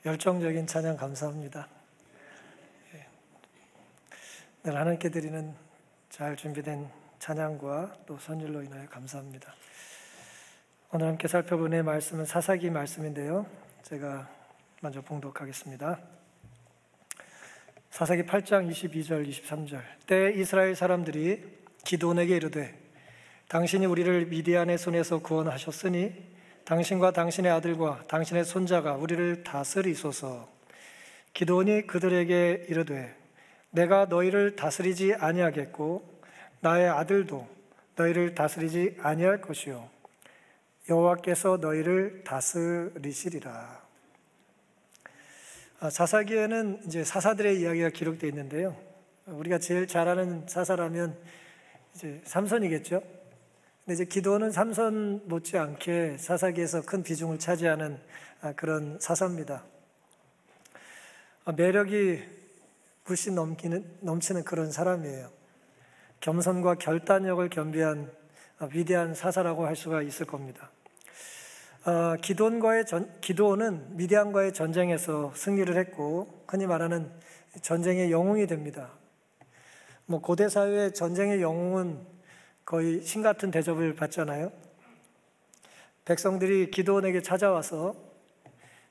열정적인 찬양 감사합니다. 늘 하나님께 드리는 잘 준비된 찬양과 또 선율로 인하여 감사합니다. 오늘 함께 살펴볼 의 말씀은 사사기 말씀인데요, 제가 먼저 봉독하겠습니다. 사사기 8장 22절 23절. 때에 이스라엘 사람들이 기드온에게 이르되 당신이 우리를 미디안의 손에서 구원하셨으니 당신과 당신의 아들과 당신의 손자가 우리를 다스리소서. 기드온이 그들에게 이르되 내가 너희를 다스리지 아니하겠고 나의 아들도 너희를 다스리지 아니할 것이요 여호와께서 너희를 다스리시리라. 사사기에는 이제 사사들의 이야기가 기록되어 있는데요, 우리가 제일 잘 아는 사사라면 이제 삼손이겠죠. 근데 이제 기드온은 삼손 못지않게 사사기에서 큰 비중을 차지하는 그런 사사입니다. 매력이 불신 넘치는 그런 사람이에요. 겸손과 결단력을 겸비한 위대한 사사라고 할 수가 있을 겁니다. 기드온은 미디안과의 전쟁에서 승리를 했고 흔히 말하는 전쟁의 영웅이 됩니다. 고대 사회의 전쟁의 영웅은 거의 신 같은 대접을 받잖아요. 백성들이 기드온에게 찾아와서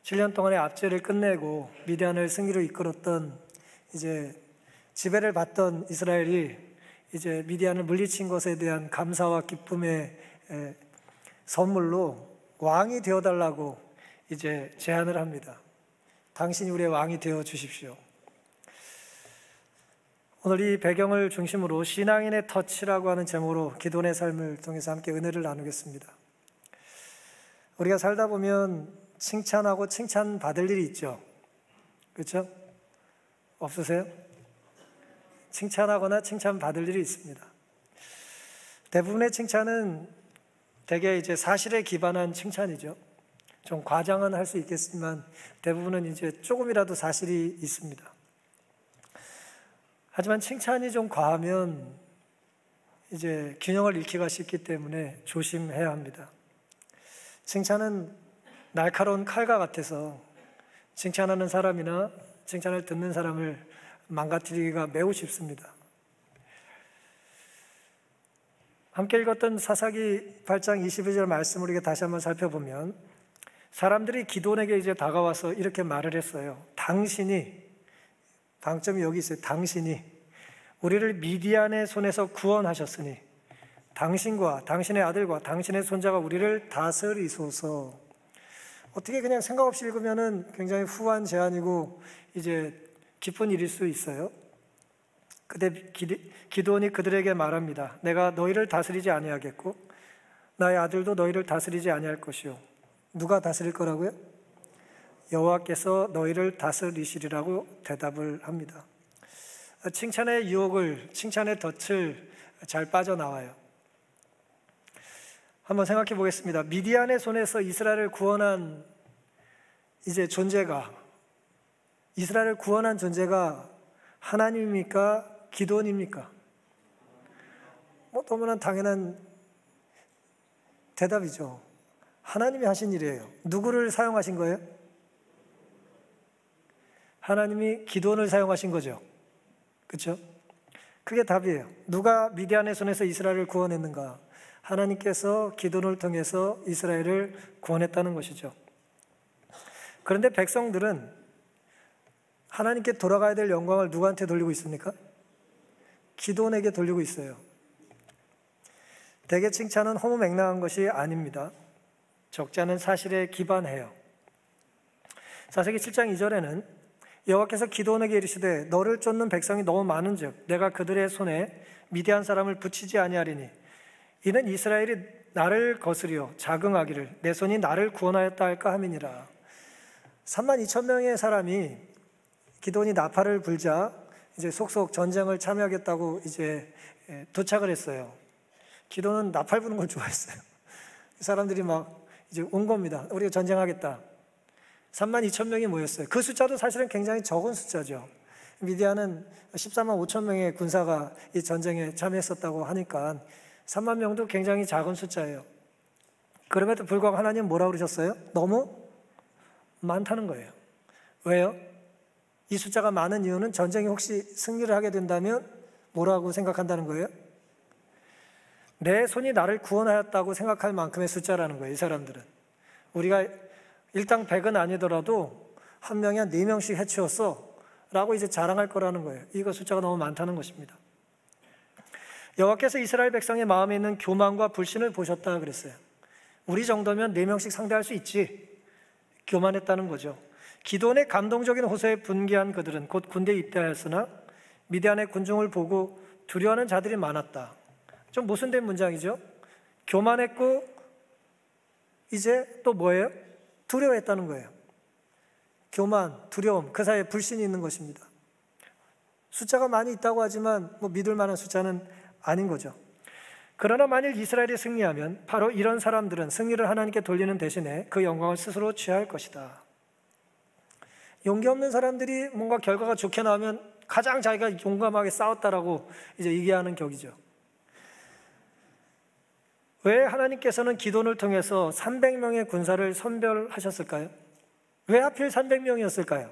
7년 동안의 압제를 끝내고 미디안을 승리로 이끌었던 이제 지배를 받던 이스라엘이 이제 미디안을 물리친 것에 대한 감사와 기쁨의 선물로 왕이 되어달라고 이제 제안을 합니다. 당신이 우리의 왕이 되어 주십시오. 오늘 이 배경을 중심으로 신앙인의 터치라고 하는 제목으로 기드온의 삶을 통해서 함께 은혜를 나누겠습니다. 우리가 살다 보면 칭찬하고 칭찬받을 일이 있죠. 그렇죠? 없으세요? 칭찬하거나 칭찬받을 일이 있습니다. 대부분의 칭찬은 대개 이제 사실에 기반한 칭찬이죠. 좀 과장은 할 수 있겠지만 대부분은 이제 조금이라도 사실이 있습니다. 하지만 칭찬이 좀 과하면 이제 균형을 잃기가 쉽기 때문에 조심해야 합니다. 칭찬은 날카로운 칼과 같아서 칭찬하는 사람이나 칭찬을 듣는 사람을 망가뜨리기가 매우 쉽습니다. 함께 읽었던 사사기 8장 22절 말씀을 우리가 다시 한번 살펴보면 사람들이 기드온에게 이제 다가와서 이렇게 말을 했어요. 당신이, 방점이 여기 있어요. 당신이 우리를 미디안의 손에서 구원하셨으니 당신과 당신의 아들과 당신의 손자가 우리를 다스리소서. 어떻게 그냥 생각 없이 읽으면은 굉장히 후한 제안이고 이제 기쁜 일일 수 있어요. 그때 기드온이 그들에게 말합니다. 내가 너희를 다스리지 아니하겠고 나의 아들도 너희를 다스리지 아니할 것이요. 누가 다스릴 거라고요? 여호와께서 너희를 다스리시리라고 대답을 합니다. 칭찬의 유혹을, 칭찬의 덫을 잘 빠져나와요. 한번 생각해 보겠습니다. 미디안의 손에서 이스라엘을 구원한 이스라엘을 구원한 존재가 하나님입니까? 기드온입니까? 너무나 당연한 대답이죠. 하나님이 하신 일이에요. 누구를 사용하신 거예요? 하나님이 기드온을 사용하신 거죠. 그렇죠? 그게 답이에요. 누가 미디안의 손에서 이스라엘을 구원했는가? 하나님께서 기드온을 통해서 이스라엘을 구원했다는 것이죠. 그런데 백성들은 하나님께 돌아가야 될 영광을 누구한테 돌리고 있습니까? 기드온에게 돌리고 있어요. 대개 칭찬은 허무맹랑한 것이 아닙니다. 적지 않은 사실에 기반해요. 사사기 7장 2절에는 여호와께서 기드온에게 이르시되 너를 쫓는 백성이 너무 많은즉 내가 그들의 손에 미디안 사람을 붙이지 아니하리니 이는 이스라엘이 나를 거스려 자긍하기를 내 손이 나를 구원하였다 할까 함이니라. 32,000명의 사람이 기드온이 나팔을 불자 이제 속속 전쟁을 참여하겠다고 이제 도착을 했어요. 기드온은 나팔 부는 걸 좋아했어요. 사람들이 막 이제 온 겁니다. 우리가 전쟁하겠다. 32,000명이 모였어요. 그 숫자도 사실은 굉장히 적은 숫자죠. 미디안은 14만 5천 명의 군사가 이 전쟁에 참여했었다고 하니까 3만 명도 굉장히 작은 숫자예요. 그럼에도 불구하고 하나님은 뭐라고 그러셨어요? 너무 많다는 거예요. 왜요? 이 숫자가 많은 이유는 전쟁이 혹시 승리를 하게 된다면 뭐라고 생각한다는 거예요? 내 손이 나를 구원하였다고 생각할 만큼의 숫자라는 거예요. 이 사람들은. 우리가 일당 100은 아니더라도 한 명이 한 4명씩 해치웠어 라고 이제 자랑할 거라는 거예요. 이거 숫자가 너무 많다는 것입니다. 여호와께서 이스라엘 백성의 마음에 있는 교만과 불신을 보셨다 그랬어요. 우리 정도면 4명씩 상대할 수 있지. 교만했다는 거죠. 기드온의 감동적인 호소에 분개한 그들은 곧 군대에 입대하였으나 미디안의 군중을 보고 두려워하는 자들이 많았다. 좀 모순된 문장이죠. 교만했고 이제 또 뭐예요? 두려워했다는 거예요. 교만, 두려움, 그 사이에 불신이 있는 것입니다. 숫자가 많이 있다고 하지만 믿을 만한 숫자는 아닌 거죠. 그러나 만일 이스라엘이 승리하면 바로 이런 사람들은 승리를 하나님께 돌리는 대신에 그 영광을 스스로 취할 것이다. 용기 없는 사람들이 뭔가 결과가 좋게 나오면 가장 자기가 용감하게 싸웠다라고 이제 얘기하는 격이죠. 왜 하나님께서는 기드온을 통해서 300명의 군사를 선별하셨을까요? 왜 하필 300명이었을까요?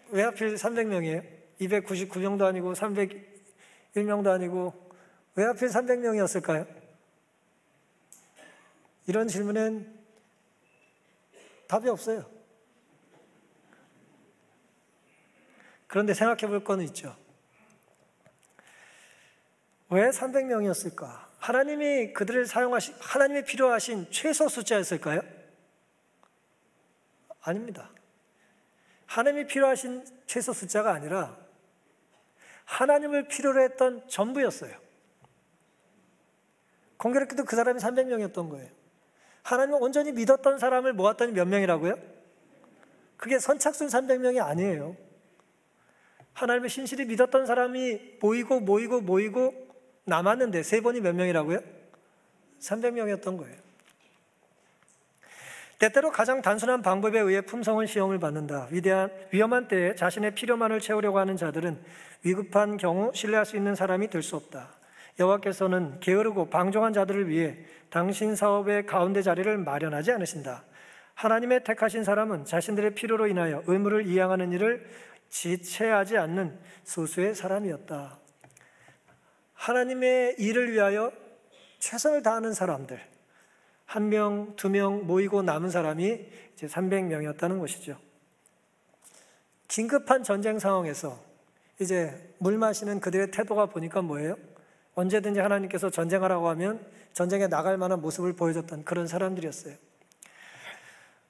왜 하필 300명이에요? 299명도 아니고 301명도 아니고 왜 하필 300명이었을까요? 이런 질문엔 답이 없어요. 그런데 생각해 볼 거는 있죠. 왜 300명이었을까? 하나님이 그들을 하나님이 필요하신 최소 숫자였을까요? 아닙니다. 하나님이 필요하신 최소 숫자가 아니라 하나님을 필요로 했던 전부였어요. 공교롭게도 그 사람이 300명이었던 거예요. 하나님을 온전히 믿었던 사람을 모았더니 몇 명이라고요? 그게 선착순 300명이 아니에요. 하나님을 신실히 믿었던 사람이 모이고 남았는데 세 번이 몇 명이라고요? 300명이었던 거예요. 때때로 가장 단순한 방법에 의해 품성을 시험을 받는다. 위험한 때에 자신의 필요만을 채우려고 하는 자들은 위급한 경우 신뢰할 수 있는 사람이 될 수 없다. 여호와께서는 게으르고 방종한 자들을 위해 당신 사업의 가운데 자리를 마련하지 않으신다. 하나님의 택하신 사람은 자신들의 필요로 인하여 의무를 이행하는 일을 지체하지 않는 소수의 사람이었다. 하나님의 일을 위하여 최선을 다하는 사람들, 1명, 2명 모이고 남은 사람이 이제 300명이었다는 것이죠. 긴급한 전쟁 상황에서 이제 물 마시는 그들의 태도가 보니까 뭐예요? 언제든지 하나님께서 전쟁하라고 하면 전쟁에 나갈 만한 모습을 보여줬던 그런 사람들이었어요.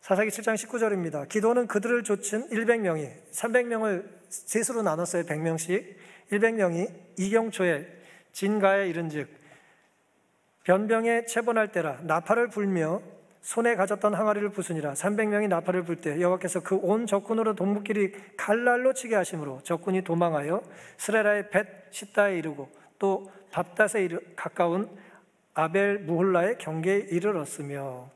사사기 7장 19절입니다. 기드온은 그들을 좇은 100명이 300명을 셋으로 나눴어요. 100명씩. 100명이 이경초에 진가에 이른즉 변병에 채번할 때라 나팔을 불며 손에 가졌던 항아리를 부수니라. 300명이 나팔을 불 때 여호와께서 그 온 적군으로 동무끼리 칼날로 치게 하심으로 적군이 도망하여 스레라의 벳 시다에 이르고 또 밥닷에 가까운 아벨 무홀라의 경계에 이르렀으며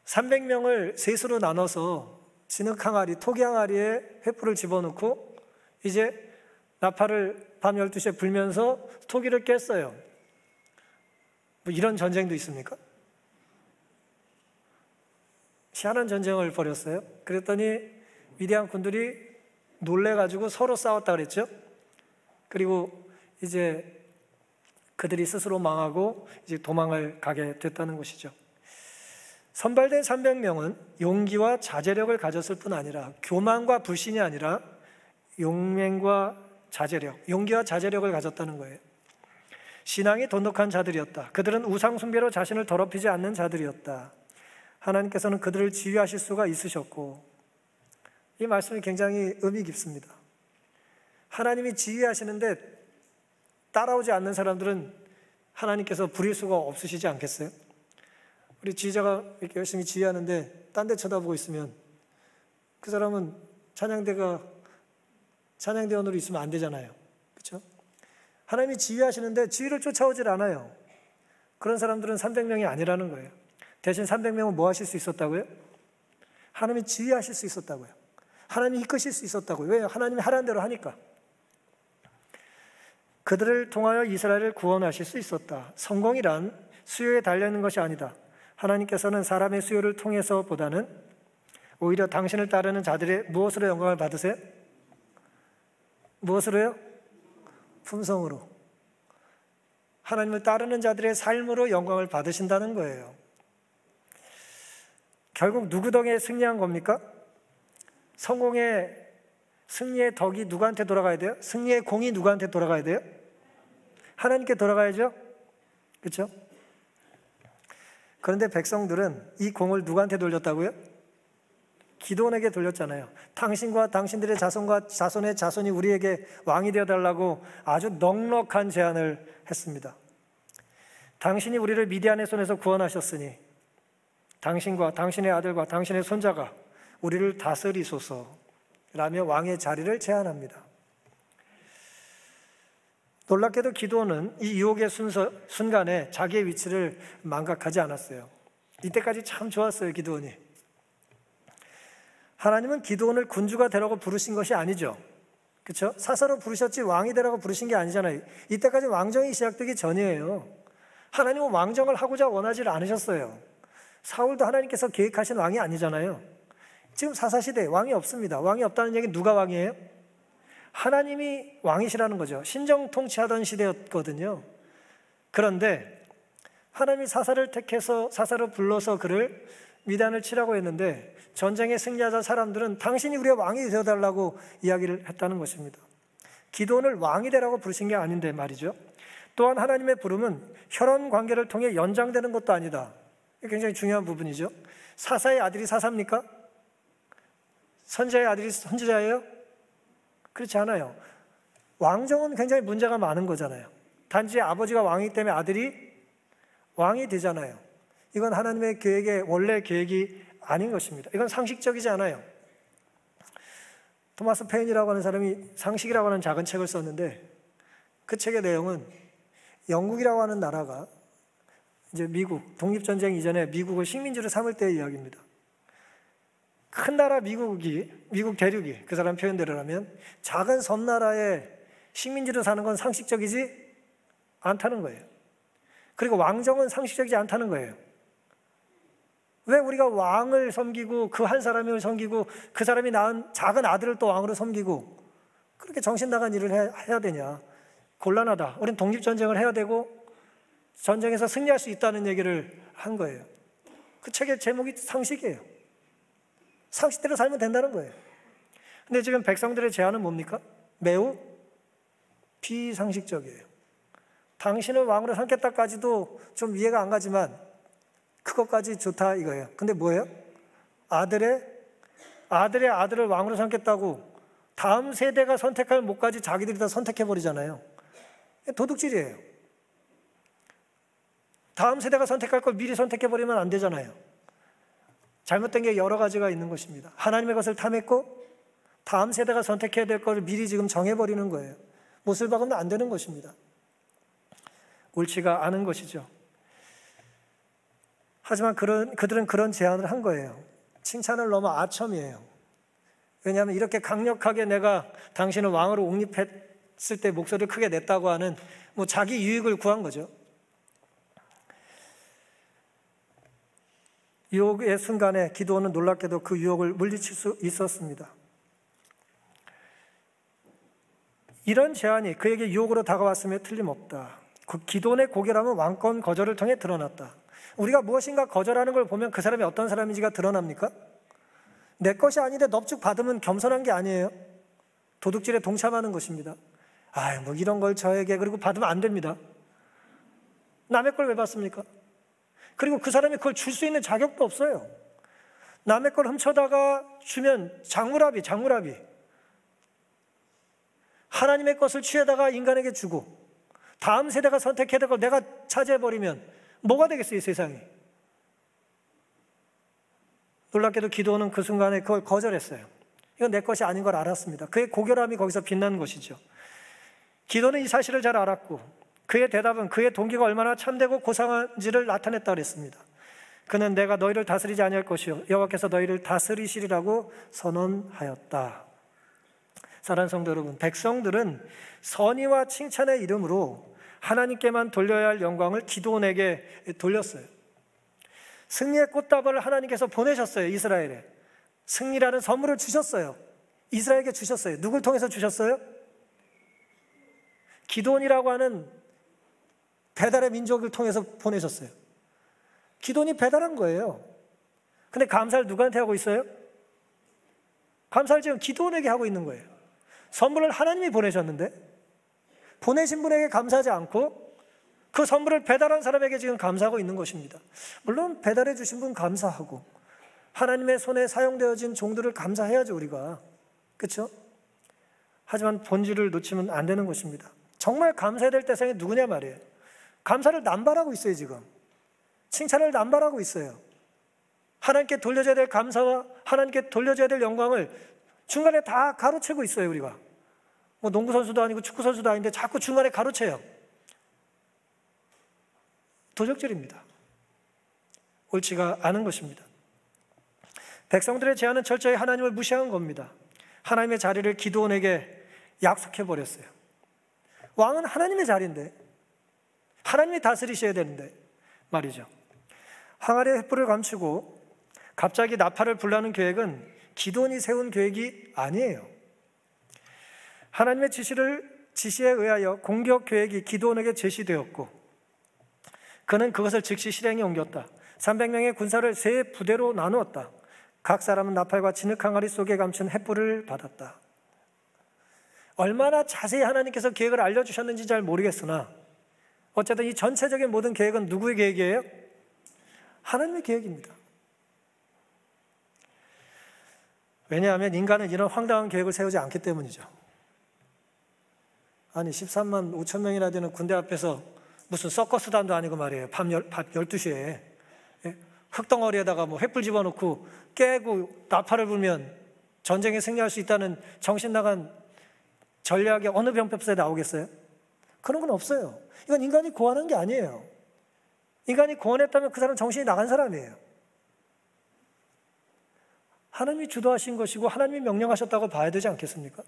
300명을 셋으로 나눠서 진흙 항아리, 토기 항아리에 횃불을 집어넣고 이제 나팔을 밤 12시에 불면서 토기를 깼어요. 뭐 이런 전쟁도 있습니까? 희한한 전쟁을 벌였어요. 그랬더니 미디안 군들이 놀래가지고 서로 싸웠다 그랬죠. 그리고 이제 그들이 스스로 망하고 이제 도망을 가게 됐다는 것이죠. 선발된 300명은 용기와 자제력을 가졌을 뿐 아니라 교만과 불신이 아니라 용맹과 자제력, 용기와 자제력을 가졌다는 거예요. 신앙이 돈독한 자들이었다. 그들은 우상 숭배로 자신을 더럽히지 않는 자들이었다. 하나님께서는 그들을 지휘하실 수가 있으셨고, 이 말씀이 굉장히 의미 깊습니다. 하나님이 지휘하시는데 따라오지 않는 사람들은 하나님께서 부릴 수가 없으시지 않겠어요? 우리 지휘자가 이렇게 열심히 지휘하는데 딴 데 쳐다보고 있으면 그 사람은 찬양대원으로 있으면 안 되잖아요. 그렇죠? 하나님이 지휘하시는데 지휘를 쫓아오질 않아요. 그런 사람들은 300명이 아니라는 거예요. 대신 300명은 뭐 하실 수 있었다고요? 하나님이 지휘하실 수 있었다고요. 하나님이 이끄실 수 있었다고요. 왜요? 하나님이 하라는 대로 하니까. 그들을 통하여 이스라엘을 구원하실 수 있었다. 성공이란 수요에 달려있는 것이 아니다. 하나님께서는 사람의 수요를 통해서보다는 오히려 당신을 따르는 자들의 무엇으로 영광을 받으세요? 무엇으로요? 품성으로. 하나님을 따르는 자들의 삶으로 영광을 받으신다는 거예요. 결국 누구 덕에 승리한 겁니까? 승리의 덕이 누구한테 돌아가야 돼요? 승리의 공이 누구한테 돌아가야 돼요? 하나님께 돌아가야죠? 그렇죠? 그런데 백성들은 이 공을 누구한테 돌렸다고요? 기드온에게 돌렸잖아요. 당신과 당신들의 자손과 자손의 자손이 우리에게 왕이 되어달라고 아주 넉넉한 제안을 했습니다. 당신이 우리를 미디안의 손에서 구원하셨으니 당신과 당신의 아들과 당신의 손자가 우리를 다스리소서 라며 왕의 자리를 제안합니다. 놀랍게도 기드온은 이 유혹의 순간에 자기의 위치를 망각하지 않았어요. 이때까지 참 좋았어요, 기드온이. 하나님은 기드온을 군주가 되라고 부르신 것이 아니죠. 그렇죠? 사사로 부르셨지 왕이 되라고 부르신 게 아니잖아요. 이때까지 왕정이 시작되기 전이에요. 하나님은 왕정을 하고자 원하지 않으셨어요. 사울도 하나님께서 계획하신 왕이 아니잖아요. 지금 사사시대에 왕이 없습니다. 왕이 없다는 얘기는 누가 왕이에요? 하나님이 왕이시라는 거죠. 신정 통치하던 시대였거든요. 그런데 하나님이 사사를 택해서 사사를 불러서 그를 미단을 치라고 했는데 전쟁에 승리하자 사람들은 당신이 우리의 왕이 되어달라고 이야기를 했다는 것입니다. 기드온을 왕이 되라고 부르신 게 아닌데 말이죠. 또한 하나님의 부름은 혈연 관계를 통해 연장되는 것도 아니다. 굉장히 중요한 부분이죠. 사사의 아들이 사사입니까? 선지자의 아들이 선지자예요? 그렇지 않아요. 왕정은 굉장히 문제가 많은 거잖아요. 단지 아버지가 왕이기 때문에 아들이 왕이 되잖아요. 이건 하나님의 계획의 원래 계획이 아닌 것입니다. 이건 상식적이지 않아요. 토마스 페인이라고 하는 사람이 상식이라고 하는 작은 책을 썼는데 그 책의 내용은 영국이라고 하는 나라가 이제 미국, 독립전쟁 이전에 미국을 식민지로 삼을 때의 이야기입니다. 큰 나라 미국 대륙이 그 사람 표현대로라면 작은 섬나라의 식민지로 사는 건 상식적이지 않다는 거예요. 그리고 왕정은 상식적이지 않다는 거예요. 왜 우리가 왕을 섬기고 그 한 사람을 섬기고 그 사람이 낳은 작은 아들을 또 왕으로 섬기고 그렇게 정신 나간 일을 해야 되냐. 곤란하다. 우린 독립전쟁을 해야 되고 전쟁에서 승리할 수 있다는 얘기를 한 거예요. 그 책의 제목이 상식이에요. 상식대로 살면 된다는 거예요. 근데 지금 백성들의 제안은 뭡니까? 매우 비상식적이에요. 당신을 왕으로 삼겠다까지도 좀 이해가 안 가지만 그것까지 좋다 이거예요. 근데 뭐예요? 아들의 아들을 왕으로 삼겠다고 다음 세대가 선택할 목까지 자기들이 다 선택해버리잖아요. 도둑질이에요. 다음 세대가 선택할 걸 미리 선택해버리면 안 되잖아요. 잘못된 게 여러 가지가 있는 것입니다. 하나님의 것을 탐했고 다음 세대가 선택해야 될 걸 미리 지금 정해버리는 거예요. 못을 박으면 안 되는 것입니다. 옳지가 않은 것이죠. 하지만 그들은 그런 제안을 한 거예요. 칭찬을 넘어 아첨이에요. 왜냐하면 이렇게 강력하게 내가 당신을 왕으로 옹립했을 때 목소리를 크게 냈다고 하는 자기 유익을 구한 거죠. 유혹의 순간에 기드온은 놀랍게도 그 유혹을 물리칠 수 있었습니다. 이런 제안이 그에게 유혹으로 다가왔음에 틀림없다. 그 기드온의 고결함은 왕권 거절을 통해 드러났다. 우리가 무엇인가 거절하는 걸 보면 그 사람이 어떤 사람인지가 드러납니까? 내 것이 아닌데 넙죽 받으면 겸손한 게 아니에요. 도둑질에 동참하는 것입니다. 이런 걸 저에게 그리고 받으면 안 됩니다. 남의 걸 왜 받습니까? 그리고 그 사람이 그걸 줄 수 있는 자격도 없어요. 남의 걸 훔쳐다가 주면 장물합이 하나님의 것을 취해다가 인간에게 주고 다음 세대가 선택해야 될 걸 내가 차지해버리면 뭐가 되겠어요, 이 세상이? 놀랍게도 기드온은 그 순간에 그걸 거절했어요. 이건 내 것이 아닌 걸 알았습니다. 그의 고결함이 거기서 빛난 것이죠. 기드온은 이 사실을 잘 알았고 그의 대답은 그의 동기가 얼마나 참되고 고상한지를 나타냈다 그랬습니다. 그는 내가 너희를 다스리지 아니할 것이요 여호와께서 너희를 다스리시리라고 선언하였다. 사랑하는 성도 여러분, 백성들은 선의와 칭찬의 이름으로 하나님께만 돌려야 할 영광을 기드온에게 돌렸어요. 승리의 꽃다발을 하나님께서 보내셨어요, 이스라엘에. 승리라는 선물을 주셨어요. 이스라엘에게 주셨어요. 누굴 통해서 주셨어요? 기드온이라고 하는 배달의 민족을 통해서 보내셨어요. 기드온이 배달한 거예요. 근데 감사를 누구한테 하고 있어요? 감사를 지금 기드온에게 하고 있는 거예요. 선물을 하나님이 보내셨는데 보내신 분에게 감사하지 않고 그 선물을 배달한 사람에게 지금 감사하고 있는 것입니다. 물론 배달해 주신 분 감사하고 하나님의 손에 사용되어진 종들을 감사해야죠, 우리가. 그렇죠? 하지만 본질을 놓치면 안 되는 것입니다. 정말 감사해야 될 대상이 누구냐 말이에요. 감사를 남발하고 있어요, 지금. 칭찬을 남발하고 있어요. 하나님께 돌려줘야 될 감사와 하나님께 돌려줘야 될 영광을 중간에 다 가로채고 있어요, 우리가. 뭐 농구 선수도 아니고 축구 선수도 아닌데 자꾸 중간에 가로채요. 도적질입니다. 옳지가 않은 것입니다. 백성들의 제안은 철저히 하나님을 무시한 겁니다. 하나님의 자리를 기드온에게 약속해버렸어요. 왕은 하나님의 자리인데 하나님이 다스리셔야 되는데 말이죠. 항아리에 횃불을 감추고 갑자기 나팔을 불라는 계획은 기드온이 세운 계획이 아니에요. 하나님의 지시에 의하여 공격 계획이 기드온에게 제시되었고 그는 그것을 즉시 실행에 옮겼다. 300명의 군사를 세 부대로 나누었다. 각 사람은 나팔과 진흙 항아리 속에 감춘 횃불을 받았다. 얼마나 자세히 하나님께서 계획을 알려주셨는지 잘 모르겠으나 어쨌든 이 전체적인 모든 계획은 누구의 계획이에요? 하나님의 계획입니다. 왜냐하면 인간은 이런 황당한 계획을 세우지 않기 때문이죠. 아니 13만 5천 명이나 되는 군대 앞에서 무슨 서커스단도 아니고 말이에요. 밤 12시에 흙덩어리에다가 뭐 횃불 집어넣고 깨고 나팔을 불면 전쟁에 승리할 수 있다는 정신 나간 전략이 어느 병법서에 나오겠어요? 그런 건 없어요. 이건 인간이 고안한 게 아니에요. 인간이 고안했다면 그 사람은 정신이 나간 사람이에요. 하나님이 주도하신 것이고 하나님이 명령하셨다고 봐야 되지 않겠습니까?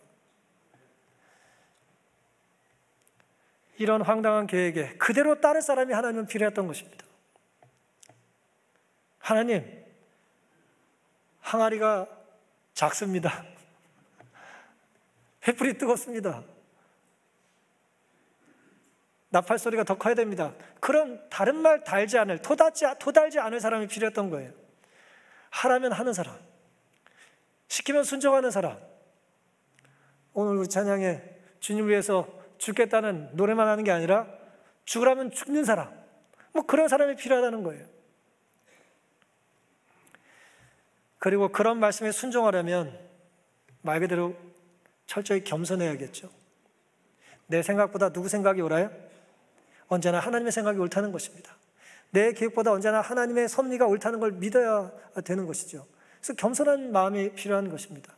이런 황당한 계획에 그대로 따를 사람이 하나님은 필요했던 것입니다. 하나님, 항아리가 작습니다. 횃불이 뜨겁습니다. 나팔 소리가 더 커야 됩니다. 그런 다른 말 달지 않을, 토달지 않을 사람이 필요했던 거예요. 하라면 하는 사람, 시키면 순종하는 사람. 오늘 우리 찬양에 주님을 위해서 죽겠다는 노래만 하는 게 아니라 죽으라면 죽는 사람, 뭐 그런 사람이 필요하다는 거예요. 그리고 그런 말씀에 순종하려면 말 그대로 철저히 겸손해야겠죠. 내 생각보다 누구 생각이 옳아요? 언제나 하나님의 생각이 옳다는 것입니다. 내 계획보다 언제나 하나님의 섭리가 옳다는 걸 믿어야 되는 것이죠. 그래서 겸손한 마음이 필요한 것입니다.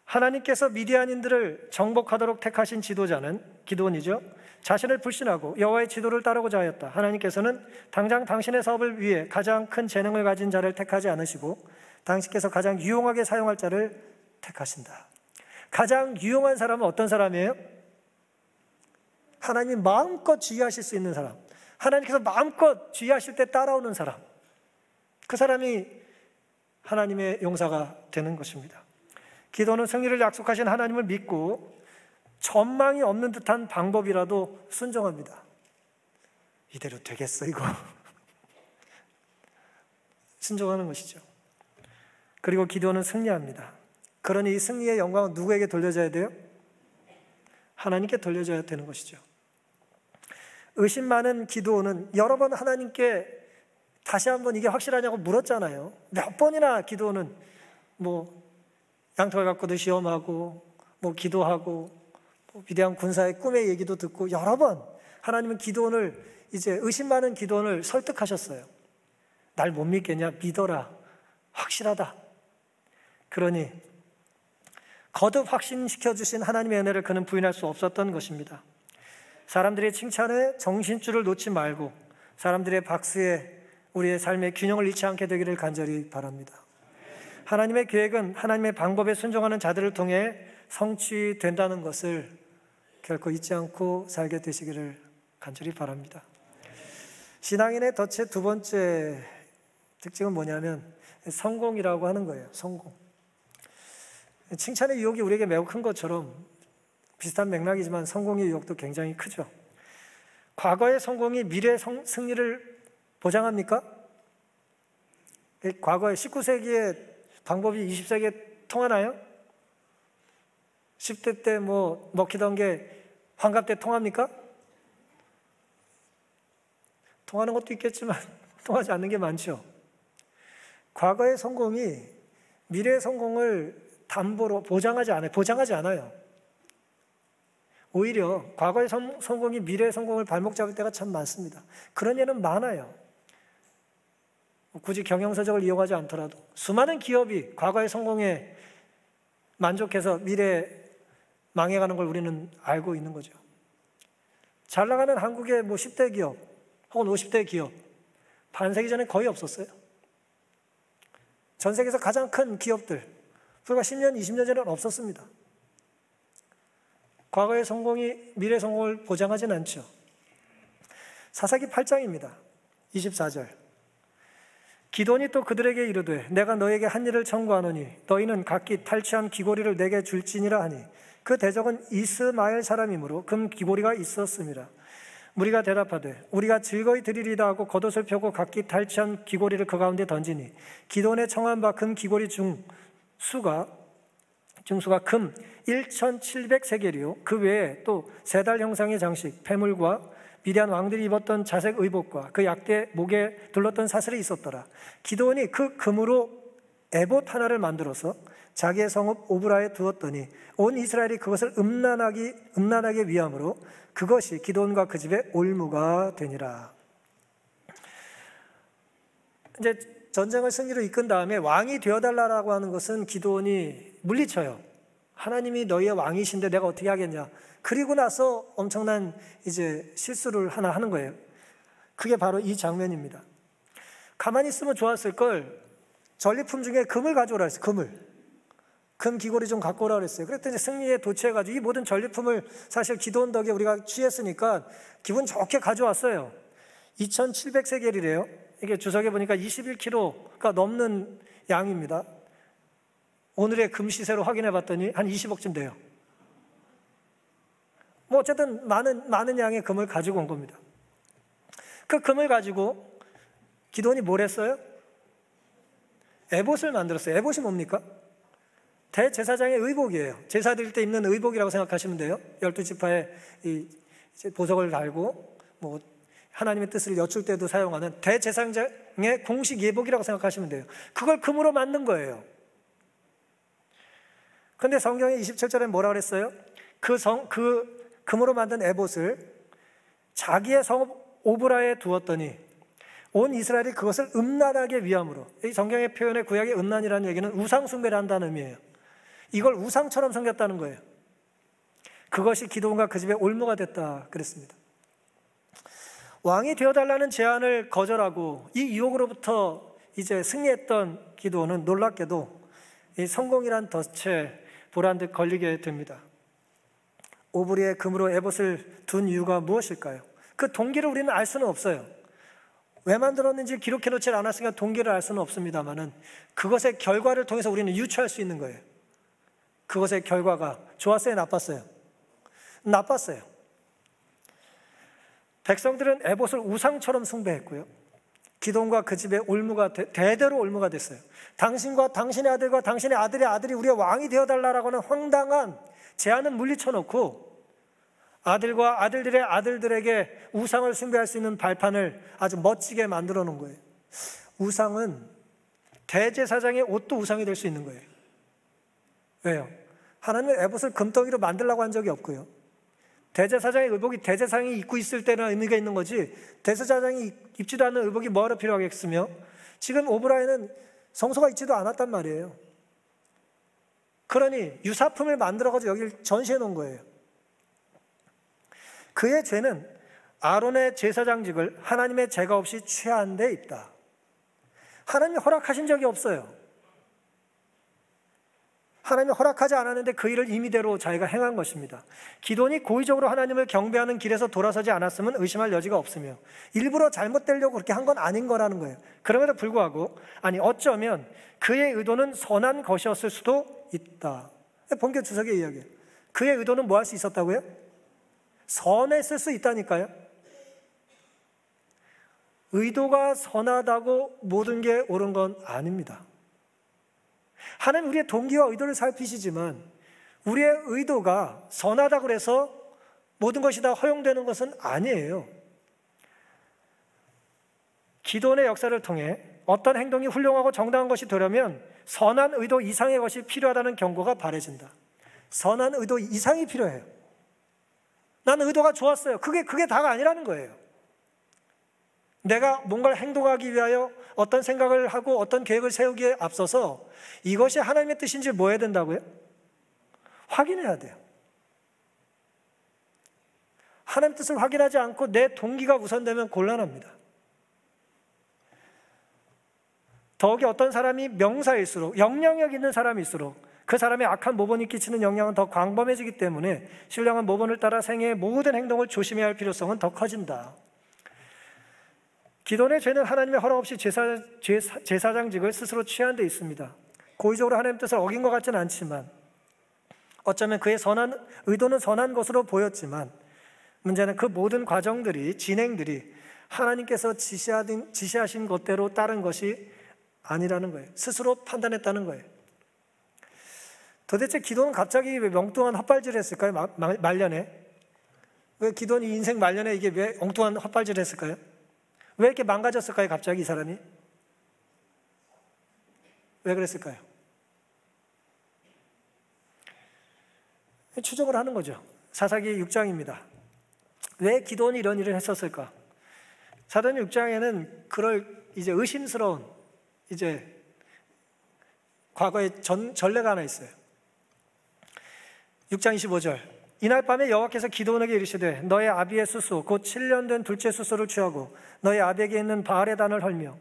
하나님께서 미디안인들을 정복하도록 택하신 지도자는 기드온이죠. 자신을 불신하고 여호와의 지도를 따르고자 하였다. 하나님께서는 당장 당신의 사업을 위해 가장 큰 재능을 가진 자를 택하지 않으시고 당신께서 가장 유용하게 사용할 자를 택하신다. 가장 유용한 사람은 어떤 사람이에요? 하나님이 마음껏 지휘하실 수 있는 사람, 하나님께서 마음껏 지휘하실 때 따라오는 사람, 그 사람이 하나님의 용사가 되는 것입니다. 기도는 승리를 약속하신 하나님을 믿고 전망이 없는 듯한 방법이라도 순종합니다. 이대로 되겠어 이거? 순종하는 것이죠. 그리고 기도는 승리합니다. 그러니 이 승리의 영광은 누구에게 돌려져야 돼요? 하나님께 돌려져야 되는 것이죠. 의심 많은 기도는 여러 번 하나님께 다시 한번 이게 확실하냐고 물었잖아요. 몇 번이나 기도는 뭐 양털 갖고도 시험하고 뭐 기도하고 뭐 위대한 군사의 꿈의 얘기도 듣고 여러 번 하나님은 기도원을 이제 의심 많은 기도원을 설득하셨어요. 날 못 믿겠냐? 믿어라. 확실하다. 그러니 거듭 확신시켜 주신 하나님의 은혜를 그는 부인할 수 없었던 것입니다. 사람들의 칭찬에 정신줄을 놓지 말고 사람들의 박수에 우리의 삶의 균형을 잃지 않게 되기를 간절히 바랍니다. 하나님의 계획은 하나님의 방법에 순종하는 자들을 통해 성취된다는 것을 결코 잊지 않고 살게 되시기를 간절히 바랍니다. 신앙인의 덫의 두 번째 특징은 뭐냐면 성공이라고 하는 거예요. 성공. 칭찬의 유혹이 우리에게 매우 큰 것처럼 비슷한 맥락이지만 성공의 유혹도 굉장히 크죠. 과거의 성공이 미래의 승리를 보장합니까? 과거의 19세기의 방법이 20세기에 통하나요? 10대 때 먹히던 게 환갑 때 통합니까? 통하는 것도 있겠지만 통하지 않는 게 많죠. 과거의 성공이 미래의 성공을 담보로 보장하지 않아요. 오히려 과거의 성공이 미래의 성공을 발목 잡을 때가 참 많습니다. 그런 예는 많아요. 굳이 경영서적을 이용하지 않더라도 수많은 기업이 과거의 성공에 만족해서 미래에 망해가는 걸 우리는 알고 있는 거죠. 잘 나가는 한국의 10대 기업 혹은 50대 기업 반세기 전에 거의 없었어요. 전 세계에서 가장 큰 기업들 불과 10년, 20년 전에는 없었습니다. 과거의 성공이 미래의 성공을 보장하진 않죠. 사사기 8장입니다. 24절. 기돈이 또 그들에게 이르되 내가 너에게 한 일을 청구하노니 너희는 각기 탈취한 귀고리를 내게 줄지니라 하니 그 대적은 이스마엘 사람이므로 금 귀고리가 있었습니다. 무리가 대답하되 우리가 즐거이 드리리다 하고 겉옷을 펴고 각기 탈취한 귀고리를 그 가운데 던지니 기돈의 청한 바 금 귀고리 중수가 금 1,700세겔이요 그 외에 또 세 달 형상의 장식, 패물과 미디안 왕들이 입었던 자색 의복과 그 약대 목에 둘렀던 사슬이 있었더라. 기드온이 그 금으로 에봇 하나를 만들어서 자기의 성읍 오브라에 두었더니 온 이스라엘이 그것을 음란하게 위함으로 그것이 기드온과 그 집의 올무가 되니라. 이제 전쟁을 승리로 이끈 다음에 왕이 되어달라고 하는 것은 기드온이 물리쳐요. 하나님이 너희의 왕이신데 내가 어떻게 하겠냐. 그리고 나서 엄청난 이제 실수를 하나 하는 거예요. 그게 바로 이 장면입니다. 가만히 있으면 좋았을 걸 전리품 중에 금을 가져오라 했어요. 금 귀고리 좀 갖고 오라 그랬어요. 그랬더니 승리에 도취해가지고 이 모든 전리품을 사실 기드온 덕에 우리가 취했으니까 기분 좋게 가져왔어요. 2,700세겔이래요. 이게 주석에 보니까 21kg가 넘는 양입니다. 오늘의 금 시세로 확인해 봤더니 한 20억쯤 돼요. 어쨌든 많은 양의 금을 가지고 온 겁니다. 그 금을 가지고 기드온이 뭘 했어요? 에봇을 만들었어요. 에봇이 뭡니까? 대제사장의 의복이에요. 제사 드릴 때 입는 의복이라고 생각하시면 돼요. 12지파에 이 보석을 달고 하나님의 뜻을 여쭐 때도 사용하는 대제사장의 공식 예복이라고 생각하시면 돼요. 그걸 금으로 만든 거예요. 그런데 성경의 27절에 뭐라 그랬어요? 그 금으로 만든 에봇을 자기의 성읍 오브라에 두었더니 온 이스라엘이 그것을 음란하게 위함으로. 이 성경의 표현의 구약의 음란이라는 얘기는 우상 숭배를 한다는 의미예요. 이걸 우상처럼 섬겼다는 거예요. 그것이 기드온과 그 집의 올무가 됐다 그랬습니다. 왕이 되어달라는 제안을 거절하고 이 유혹으로부터 이제 승리했던 기드온은 놀랍게도 이 성공이란 덫에 보란 듯 걸리게 됩니다. 오브리에 금으로 에봇을 둔 이유가 무엇일까요? 그 동기를 우리는 알 수는 없어요. 왜 만들었는지 기록해 놓지 않았으니까 동기를 알 수는 없습니다만은 그것의 결과를 통해서 우리는 유추할 수 있는 거예요. 그것의 결과가 좋았어요? 나빴어요? 나빴어요. 백성들은 에봇을 우상처럼 숭배했고요. 기드온과 그 집의 올무가 대대로 올무가 됐어요. 당신과 당신의 아들과 당신의 아들의 아들이 우리의 왕이 되어달라고 하는 황당한 제안은 물리쳐놓고 아들과 아들들의 아들들에게 우상을 숭배할 수 있는 발판을 아주 멋지게 만들어 놓은 거예요. 우상은 대제사장의 옷도 우상이 될 수 있는 거예요. 왜요? 하나님은 에봇을 금덩이로 만들라고 한 적이 없고요. 대제사장의 의복이 대제사장이 입고 있을 때는 의미가 있는 거지 대제사장이 입지도 않는 의복이 뭐하러 필요하겠으며 지금 오브라에는 성소가 있지도 않았단 말이에요. 그러니 유사품을 만들어가지고 여기를 전시해 놓은 거예요. 그의 죄는 아론의 제사장직을 하나님의 제가 없이 취한 데 있다. 하나님이 허락하신 적이 없어요. 하나님이 허락하지 않았는데 그 일을 임의대로 자기가 행한 것입니다. 기드온이 고의적으로 하나님을 경배하는 길에서 돌아서지 않았으면 의심할 여지가 없으며 일부러 잘못되려고 그렇게 한 건 아닌 거라는 거예요. 그럼에도 불구하고 어쩌면 그의 의도는 선한 것이었을 수도 있다. 본격 주석의 이야기예요. 그의 의도는 뭐 할 수 있었다고요? 선했을 수 있다니까요. 의도가 선하다고 모든 게 옳은 건 아닙니다. 하나님 우리의 동기와 의도를 살피시지만 우리의 의도가 선하다고 해서 모든 것이 다 허용되는 것은 아니에요. 기도원의 역사를 통해 어떤 행동이 훌륭하고 정당한 것이 되려면 선한 의도 이상의 것이 필요하다는 경고가 바래진다. 선한 의도 이상이 필요해요. 나는 의도가 좋았어요. 그게 다가 아니라는 거예요. 내가 뭔가를 행동하기 위하여 어떤 생각을 하고 어떤 계획을 세우기에 앞서서 이것이 하나님의 뜻인지 뭐 해야 된다고요? 확인해야 돼요. 하나님의 뜻을 확인하지 않고 내 동기가 우선되면 곤란합니다. 더욱이 어떤 사람이 명사일수록, 영향력 있는 사람일수록 그 사람의 악한 모본이 끼치는 영향은 더 광범해지기 때문에 신령한 모본을 따라 생애의 모든 행동을 조심해야 할 필요성은 더 커진다. 기도원의 죄는 하나님의 허락 없이 제사장직을 스스로 취한 데 있습니다. 고의적으로 하나님의 뜻을 어긴 것 같지는 않지만 어쩌면 그의 의도는 선한 것으로 보였지만 문제는 그 모든 과정들이, 진행들이 하나님께서 지시하신 것대로 따른 것이 아니라는 거예요. 스스로 판단했다는 거예요. 도대체 기도는 갑자기 왜 엉뚱한 헛발질을 했을까요? 말년에. 왜 기도는 인생 말년에 이게 왜 엉뚱한 헛발질을 했을까요? 왜 이렇게 망가졌을까요? 갑자기 이 사람이? 왜 그랬을까요? 추정을 하는 거죠. 사사기 6장입니다. 왜 기도원이 이런 일을 했었을까? 사도행 6장에는 그럴 의심스러운 과거의 전례가 하나 있어요. 6장 25절. 이날 밤에 여호와께서 기도원에게 이르시되 너의 아비의 수소 곧 7년 된 둘째 수소를 취하고 너의 아비에게 있는 바알의 단을 헐며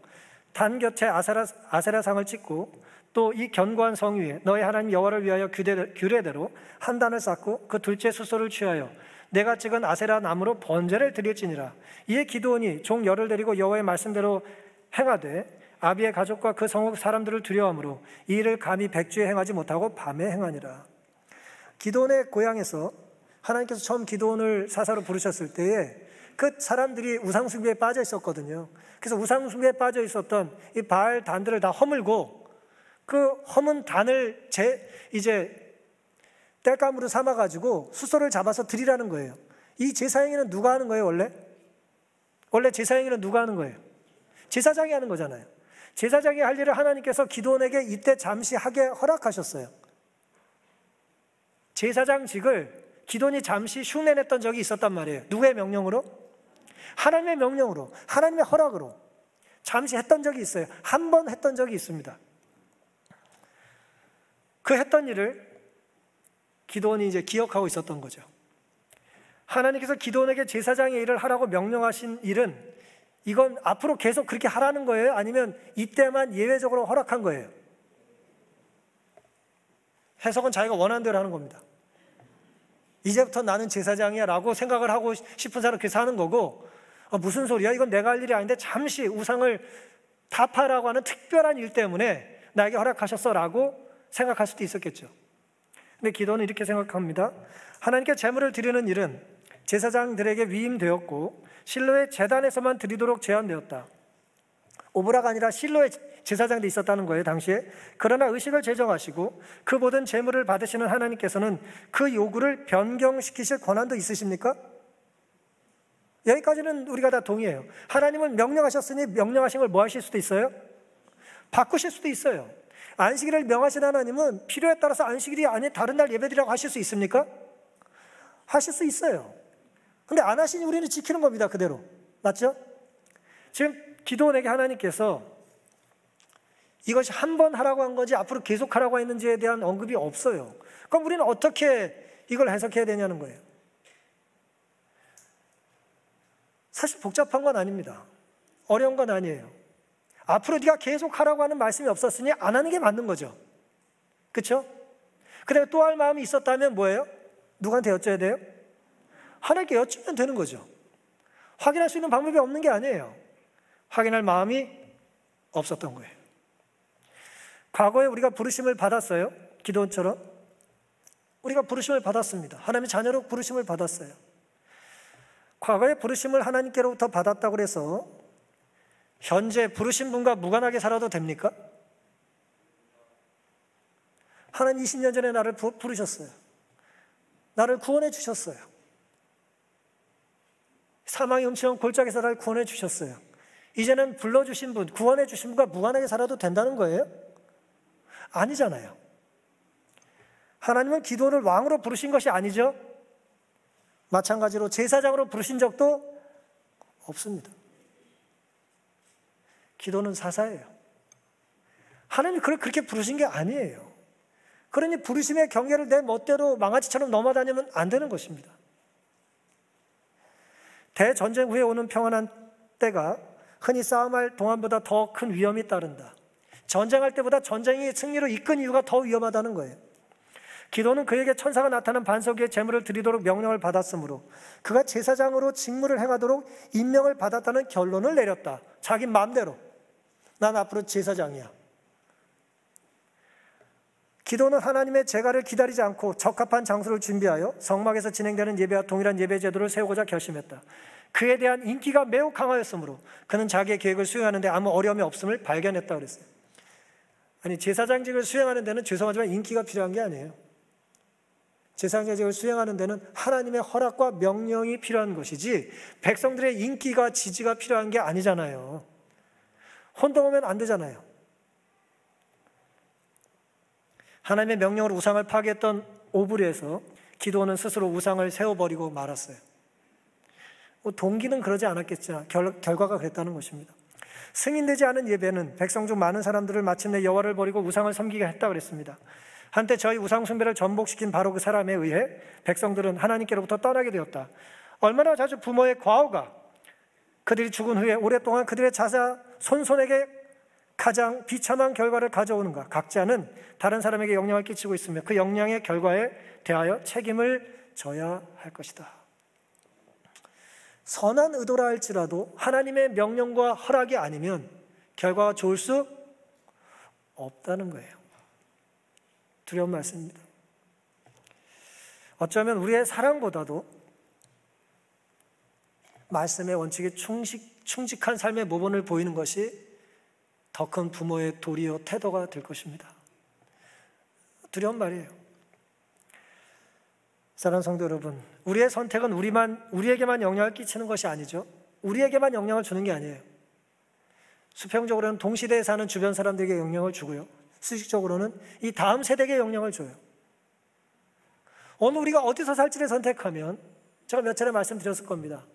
단 곁에 아세라상을 찍고 또 이 견고한 성 위에 너의 하나님 여호와를 위하여 규례대로 한 단을 쌓고 그 둘째 수소를 취하여 내가 찍은 아세라 나무로 번제를 드릴지니라. 이에 기도원이 종 열을 데리고 여호와의 말씀대로 행하되 아비의 가족과 그 성읍 사람들을 두려워하므로 이 일을 감히 백주에 행하지 못하고 밤에 행하니라. 기도원의 고향에서 하나님께서 처음 기도원을 사사로 부르셨을 때에 그 사람들이 우상숭배에 빠져 있었거든요. 그래서 우상숭배에 빠져 있었던 이 바알 단들을 다 허물고 그 허문 단을 땔감으로 삼아가지고 수소를 잡아서 드리라는 거예요. 이 제사행위는 누가 하는 거예요, 원래? 원래 제사행위는 누가 하는 거예요? 제사장이 하는 거잖아요. 제사장이 할 일을 하나님께서 기도원에게 이때 잠시 하게 허락하셨어요. 제사장직을 기도원이 잠시 흉내냈던 적이 있었단 말이에요. 누구의 명령으로? 하나님의 명령으로, 하나님의 허락으로 잠시 했던 적이 있어요. 한 번 했던 적이 있습니다. 그 했던 일을 기도원이 기억하고 있었던 거죠. 하나님께서 기도원에게 제사장의 일을 하라고 명령하신 일은 이건 앞으로 계속 그렇게 하라는 거예요? 아니면 이때만 예외적으로 허락한 거예요? 해석은 자기가 원하는 대로 하는 겁니다. 이제부터 나는 제사장이야 라고 생각을 하고 싶은 사람은 그렇게 사는 거고, 무슨 소리야? 이건 내가 할 일이 아닌데 잠시 우상을 타파라고 하는 특별한 일 때문에 나에게 허락하셨어 라고 생각할 수도 있었겠죠. 근데 기도는 이렇게 생각합니다. 하나님께 제물을 드리는 일은 제사장들에게 위임되었고 실로의 제단에서만 드리도록 제한되었다. 오브라가 아니라 실로의 제사장도 있었다는 거예요, 당시에. 그러나 의식을 제정하시고 그 모든 제물을 받으시는 하나님께서는 그 요구를 변경시키실 권한도 있으십니까? 여기까지는 우리가 다 동의해요. 하나님은 명령하셨으니 명령하신 걸 뭐 하실 수도 있어요? 바꾸실 수도 있어요. 안식일을 명하신 하나님은 필요에 따라서 안식일이 아닌 다른 날 예배드리라고 하실 수 있습니까? 하실 수 있어요. 근데 안 하시니 우리는 지키는 겁니다, 그대로. 맞죠? 지금 기도원에게 하나님께서 이것이 한 번 하라고 한 건지 앞으로 계속 하라고 했는지에 대한 언급이 없어요. 그럼 우리는 어떻게 이걸 해석해야 되냐는 거예요. 사실 복잡한 건 아닙니다. 어려운 건 아니에요. 앞으로 네가 계속 하라고 하는 말씀이 없었으니 안 하는 게 맞는 거죠. 그렇죠? 그다음에 또 할 마음이 있었다면 뭐예요? 누구한테 여쭤야 돼요? 하나님께 여쭈면 되는 거죠. 확인할 수 있는 방법이 없는 게 아니에요. 확인할 마음이 없었던 거예요. 과거에 우리가 부르심을 받았어요. 기도원처럼 우리가 부르심을 받았습니다. 하나님의 자녀로 부르심을 받았어요. 과거에 부르심을 하나님께로부터 받았다고 해서 현재 부르신 분과 무관하게 살아도 됩니까? 하나님 20년 전에 나를 부르셨어요. 나를 구원해 주셨어요. 사망의 음침한 골짜기에서 나를 구원해 주셨어요. 이제는 불러주신 분, 구원해 주신 분과 무관하게 살아도 된다는 거예요? 아니잖아요. 하나님은 기도를 왕으로 부르신 것이 아니죠. 마찬가지로 제사장으로 부르신 적도 없습니다. 기도는 사사예요. 하나님이 그렇게 부르신 게 아니에요. 그러니 부르심의 경계를 내 멋대로 망아지처럼 넘어다니면 안 되는 것입니다. 대전쟁 후에 오는 평안한 때가 흔히 싸움할 동안보다 더 큰 위험이 따른다. 전쟁할 때보다 전쟁이 승리로 이끈 이유가 더 위험하다는 거예요. 기도는 그에게 천사가 나타난 반석 위에 제물을 드리도록 명령을 받았으므로 그가 제사장으로 직무를 행하도록 임명을 받았다는 결론을 내렸다. 자기 마음대로. 난 앞으로 제사장이야. 기도는 하나님의 제가를 기다리지 않고 적합한 장소를 준비하여 성막에서 진행되는 예배와 동일한 예배 제도를 세우고자 결심했다. 그에 대한 인기가 매우 강하였으므로 그는 자기의 계획을 수행하는 데 아무 어려움이 없음을 발견했다고 그랬어요. 아니, 제사장직을 수행하는 데는 죄송하지만 인기가 필요한 게 아니에요. 제사장직을 수행하는 데는 하나님의 허락과 명령이 필요한 것이지 백성들의 인기가 지지가 필요한 게 아니잖아요. 혼동하면 안 되잖아요. 하나님의 명령으로 우상을 파괴했던 오브리에서 기도는 스스로 우상을 세워버리고 말았어요. 동기는 그러지 않았겠지만 결과가 그랬다는 것입니다. 승인되지 않은 예배는 백성 중 많은 사람들을 마침내 여호와를 버리고 우상을 섬기게 했다고 그랬습니다. 한때 저희 우상 숭배를 전복시킨 바로 그 사람에 의해 백성들은 하나님께로부터 떠나게 되었다. 얼마나 자주 부모의 과오가 그들이 죽은 후에 오랫동안 그들의 자사 손손에게 가장 비참한 결과를 가져오는가. 각자는 다른 사람에게 영향을 끼치고 있으며 그 영향의 결과에 대하여 책임을 져야 할 것이다. 선한 의도라 할지라도 하나님의 명령과 허락이 아니면 결과가 좋을 수 없다는 거예요. 두려운 말씀입니다. 어쩌면 우리의 사랑보다도 말씀의 원칙에 충직한 삶의 모범을 보이는 것이 더 큰 부모의 도리요 태도가 될 것입니다. 두려운 말이에요. 사랑하는 성도 여러분, 우리의 선택은 우리에게만 영향을 끼치는 것이 아니죠. 우리에게만 영향을 주는 게 아니에요. 수평적으로는 동시대에 사는 주변 사람들에게 영향을 주고요, 수직적으로는 이 다음 세대에게 영향을 줘요. 오늘 우리가 어디서 살지를 선택하면, 제가 몇 차례 말씀드렸을 겁니다,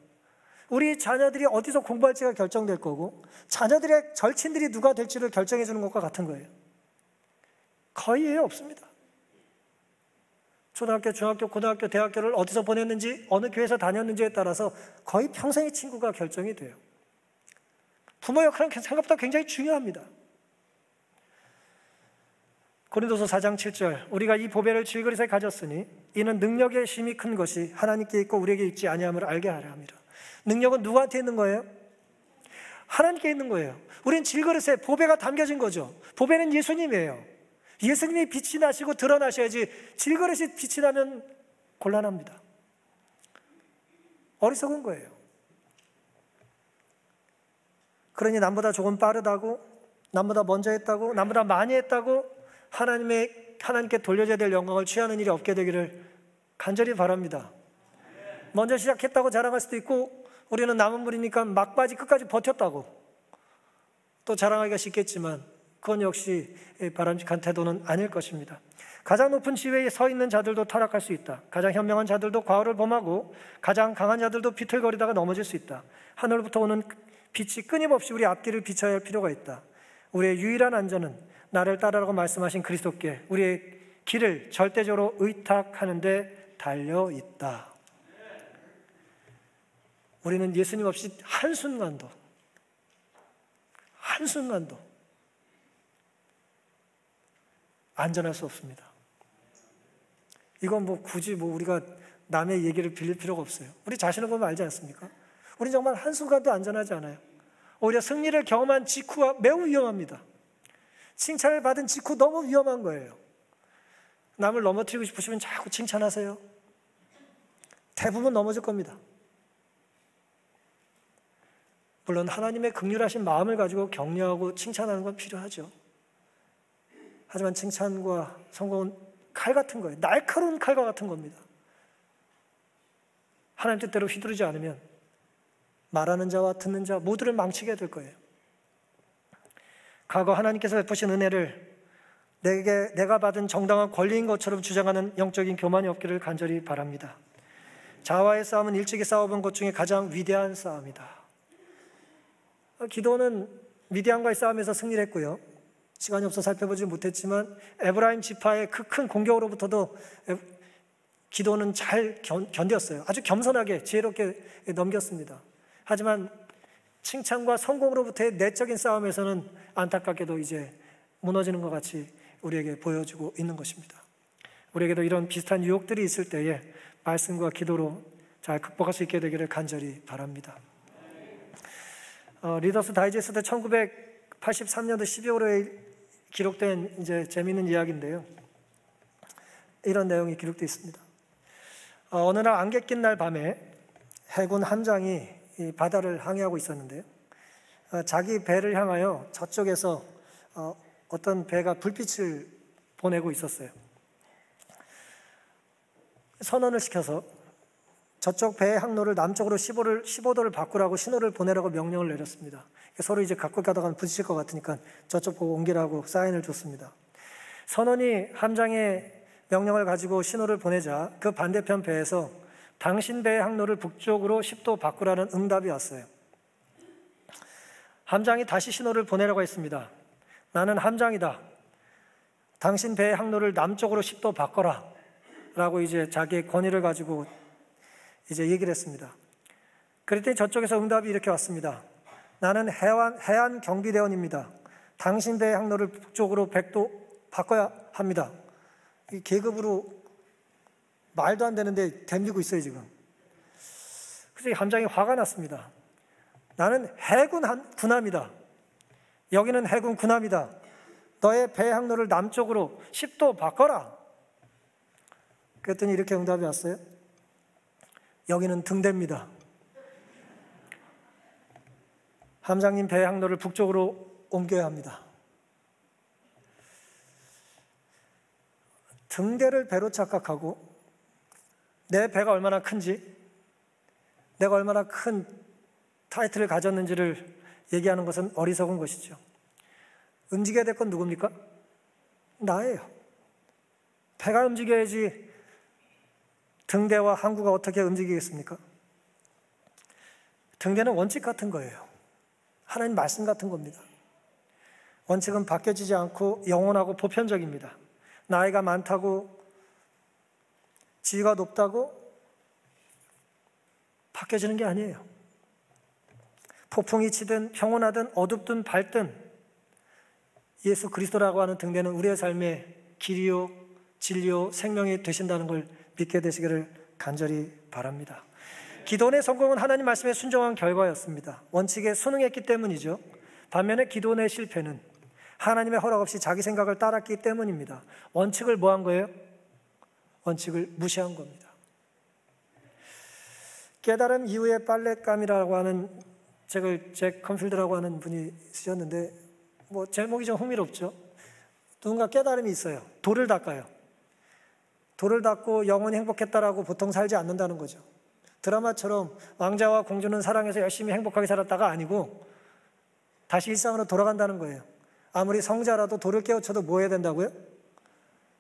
우리 자녀들이 어디서 공부할지가 결정될 거고 자녀들의 절친들이 누가 될지를 결정해 주는 것과 같은 거예요. 거의 없습니다. 초등학교, 중학교, 고등학교, 대학교를 어디서 보냈는지, 어느 교회에서 다녔는지에 따라서 거의 평생의 친구가 결정이 돼요. 부모 역할은 생각보다 굉장히 중요합니다. 고린도서 4장 7절, 우리가 이 보배를 질그릇에 가졌으니 이는 능력의 힘이 큰 것이 하나님께 있고 우리에게 있지 아니함을 알게 하려 함이라. 능력은 누구한테 있는 거예요? 하나님께 있는 거예요. 우린 질그릇에 보배가 담겨진 거죠. 보배는 예수님이에요. 예수님이 빛이 나시고 드러나셔야지 질그릇이 빛이 나면 곤란합니다. 어리석은 거예요. 그러니 남보다 조금 빠르다고, 남보다 먼저 했다고, 남보다 많이 했다고 하나님께 돌려줘야 될 영광을 취하는 일이 없게 되기를 간절히 바랍니다. 먼저 시작했다고 자랑할 수도 있고, 우리는 남은 물이니까 막바지 끝까지 버텼다고 또 자랑하기가 쉽겠지만 그건 역시 바람직한 태도는 아닐 것입니다. 가장 높은 지위에 서 있는 자들도 타락할 수 있다. 가장 현명한 자들도 과오를 범하고 가장 강한 자들도 비틀거리다가 넘어질 수 있다. 하늘로부터 오는 빛이 끊임없이 우리 앞길을 비춰야 할 필요가 있다. 우리의 유일한 안전은 나를 따르라고 말씀하신 그리스도께 우리의 길을 절대적으로 의탁하는 데 달려 있다. 우리는 예수님 없이 한순간도 안전할 수 없습니다. 이건 굳이 우리가 남의 얘기를 빌릴 필요가 없어요. 우리 자신을 보면 알지 않습니까? 우리 정말 한순간도 안전하지 않아요. 오히려 승리를 경험한 직후가 매우 위험합니다. 칭찬을 받은 직후 너무 위험한 거예요. 남을 넘어뜨리고 싶으시면 자꾸 칭찬하세요. 대부분 넘어질 겁니다. 물론 하나님의 긍휼하신 마음을 가지고 격려하고 칭찬하는 건 필요하죠. 하지만 칭찬과 성공은 칼 같은 거예요. 날카로운 칼과 같은 겁니다. 하나님 뜻대로 휘두르지 않으면 말하는 자와 듣는 자 모두를 망치게 될 거예요. 과거 하나님께서 베푸신 은혜를 내가 받은 정당한 권리인 것처럼 주장하는 영적인 교만이 없기를 간절히 바랍니다. 자아와의 싸움은 일찍이 싸워본 것 중에 가장 위대한 싸움이다. 기도는 미디안과의 싸움에서 승리를 했고요. 시간이 없어 살펴보지 못했지만 에브라임 지파의 그 큰 공격으로부터도 기도는 잘 견뎠어요. 아주 겸손하게 지혜롭게 넘겼습니다. 하지만 칭찬과 성공으로부터의 내적인 싸움에서는 안타깝게도 이제 무너지는 것 같이 우리에게 보여주고 있는 것입니다. 우리에게도 이런 비슷한 유혹들이 있을 때에 말씀과 기도로 잘 극복할 수 있게 되기를 간절히 바랍니다. 리더스 다이제스트 1983년도 12월에 기록된 이제 재미있는 이야기인데요. 이런 내용이 기록되어 있습니다. 어느 날 안개 낀 날 밤에 해군 함장이 이 바다를 항해하고 있었는데요. 자기 배를 향하여 저쪽에서 어떤 배가 불빛을 보내고 있었어요. 선언을 시켜서 저쪽 배의 항로를 남쪽으로 15도를 바꾸라고 신호를 보내라고 명령을 내렸습니다. 서로 이제 갖고 가다가 부딪힐 것 같으니까 저쪽 보고 옮기라고 사인을 줬습니다. 선원이 함장의 명령을 가지고 신호를 보내자 그 반대편 배에서 당신 배의 항로를 북쪽으로 10도 바꾸라는 응답이 왔어요. 함장이 다시 신호를 보내라고 했습니다. 나는 함장이다. 당신 배의 항로를 남쪽으로 10도 바꿔라. 라고 이제 자기의 권위를 가지고 이제 얘기를 했습니다. 그랬더니 저쪽에서 응답이 이렇게 왔습니다. 나는 해안 경비대원입니다. 당신 배의 항로를 북쪽으로 100도 바꿔야 합니다. 이 계급으로 말도 안 되는데 덤비고 있어요 지금. 그래서 함장이 화가 났습니다. 나는 해군 군함이다. 여기는 해군 군함이다. 너의 배 항로를 남쪽으로 10도 바꿔라. 그랬더니 이렇게 응답이 왔어요. 여기는 등대입니다. 함장님 배 항로를 북쪽으로 옮겨야 합니다. 등대를 배로 착각하고 내 배가 얼마나 큰지, 내가 얼마나 큰 타이틀을 가졌는지를 얘기하는 것은 어리석은 것이죠. 움직여야 될 건 누굽니까? 나예요. 배가 움직여야지 등대와 항구가 어떻게 움직이겠습니까? 등대는 원칙 같은 거예요. 하나님 말씀 같은 겁니다. 원칙은 바뀌어지지 않고 영원하고 보편적입니다. 나이가 많다고, 지위가 높다고 바뀌어지는 게 아니에요. 폭풍이 치든 평온하든 어둡든 밝든 예수 그리스도라고 하는 등대는 우리의 삶의 길이요, 진리요, 생명이 되신다는 걸 믿게 되시기를 간절히 바랍니다. 기도원의 성공은 하나님 말씀에 순종한 결과였습니다. 원칙에 순응했기 때문이죠. 반면에 기도원의 실패는 하나님의 허락 없이 자기 생각을 따랐기 때문입니다. 원칙을 뭐 한 거예요? 원칙을 무시한 겁니다. 깨달음 이후의 빨랫감이라고 하는 책을 잭 컨필드라고 하는 분이 쓰셨는데 뭐 제목이 좀 흥미롭죠. 누군가 깨달음이 있어요. 돌을 닦아요. 돌을 닦고 영원히 행복했다라고 보통 살지 않는다는 거죠. 드라마처럼 왕자와 공주는 사랑해서 열심히 행복하게 살았다가 아니고 다시 일상으로 돌아간다는 거예요. 아무리 성자라도 돌을 깨우쳐도 뭐 해야 된다고요?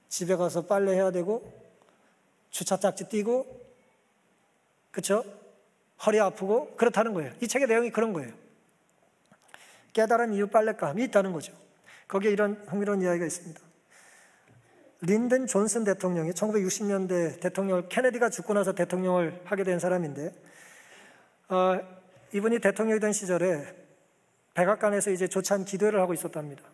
집에 가서 빨래해야 되고 주차 짝지 띄고, 그렇죠? 허리 아프고 그렇다는 거예요. 이 책의 내용이 그런 거예요. 깨달은 이유 빨랫감이 있다는 거죠. 거기에 이런 흥미로운 이야기가 있습니다. 린든 존슨 대통령이 1960년대 대통령을, 케네디가 죽고 나서 대통령을 하게 된 사람인데, 이분이 대통령이던 시절에 백악관에서 이제 조찬 기도회를 하고 있었답니다.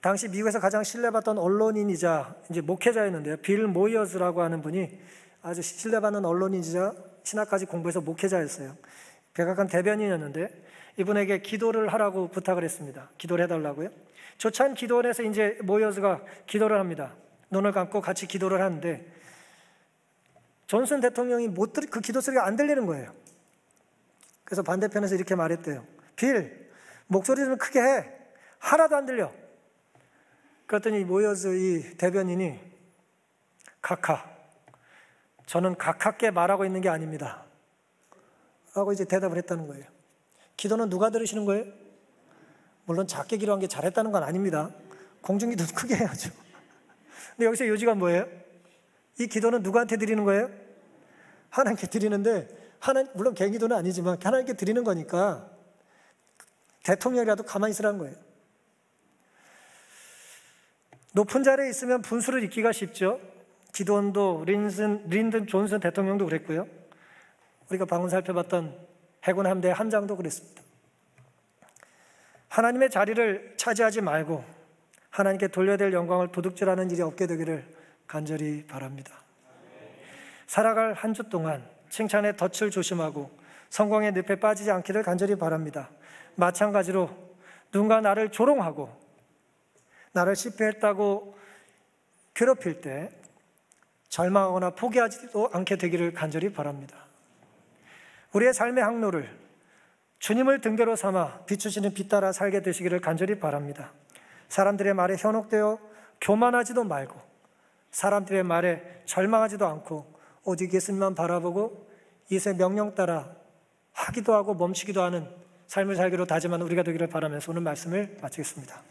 당시 미국에서 가장 신뢰받던 언론인이자 이제 목회자였는데요. 빌 모이어즈라고 하는 분이 아주 신뢰받는 언론인이자 신학까지 공부해서 목회자였어요. 백악관 대변인이었는데 이분에게 기도를 하라고 부탁을 했습니다. 기도를 해달라고요. 조찬 기도원에서 이제 모여서가 기도를 합니다. 눈을 감고 같이 기도를 하는데 존슨 대통령이 그 기도 소리가 안 들리는 거예요. 그래서 반대편에서 이렇게 말했대요. 빌, 목소리 좀 크게 해. 하나도 안 들려. 그랬더니 모여서 이 대변인이 각하, 저는 각하께 말하고 있는 게 아닙니다 라고 이제 대답을 했다는 거예요. 기도는 누가 들으시는 거예요? 물론 작게 기도한 게 잘했다는 건 아닙니다. 공중기도 크게 해야죠. 근데 여기서 요지가 뭐예요? 이 기도는 누구한테 드리는 거예요? 하나님께 드리는데, 물론 개인 기도는 아니지만 하나님께 드리는 거니까 대통령이라도 가만히 있으라는 거예요. 높은 자리에 있으면 분수를 잇기가 쉽죠. 기도원도 린든 존슨 대통령도 그랬고요. 우리가 방금 살펴봤던 해군 함대 함장도 그랬습니다. 하나님의 자리를 차지하지 말고 하나님께 돌려야 될 영광을 도둑질하는 일이 없게 되기를 간절히 바랍니다. 살아갈 한 주 동안 칭찬의 덫을 조심하고 성공의 늪에 빠지지 않기를 간절히 바랍니다. 마찬가지로 누군가 나를 조롱하고 나를 실패했다고 괴롭힐 때 절망하거나 포기하지도 않게 되기를 간절히 바랍니다. 우리의 삶의 항로를 주님을 등대로 삼아 비추시는 빛 따라 살게 되시기를 간절히 바랍니다. 사람들의 말에 현혹되어 교만하지도 말고 사람들의 말에 절망하지도 않고 오직 예수님만 바라보고 예수의 명령 따라 하기도 하고 멈추기도 하는 삶을 살기로 다짐하는 우리가 되기를 바라면서 오늘 말씀을 마치겠습니다.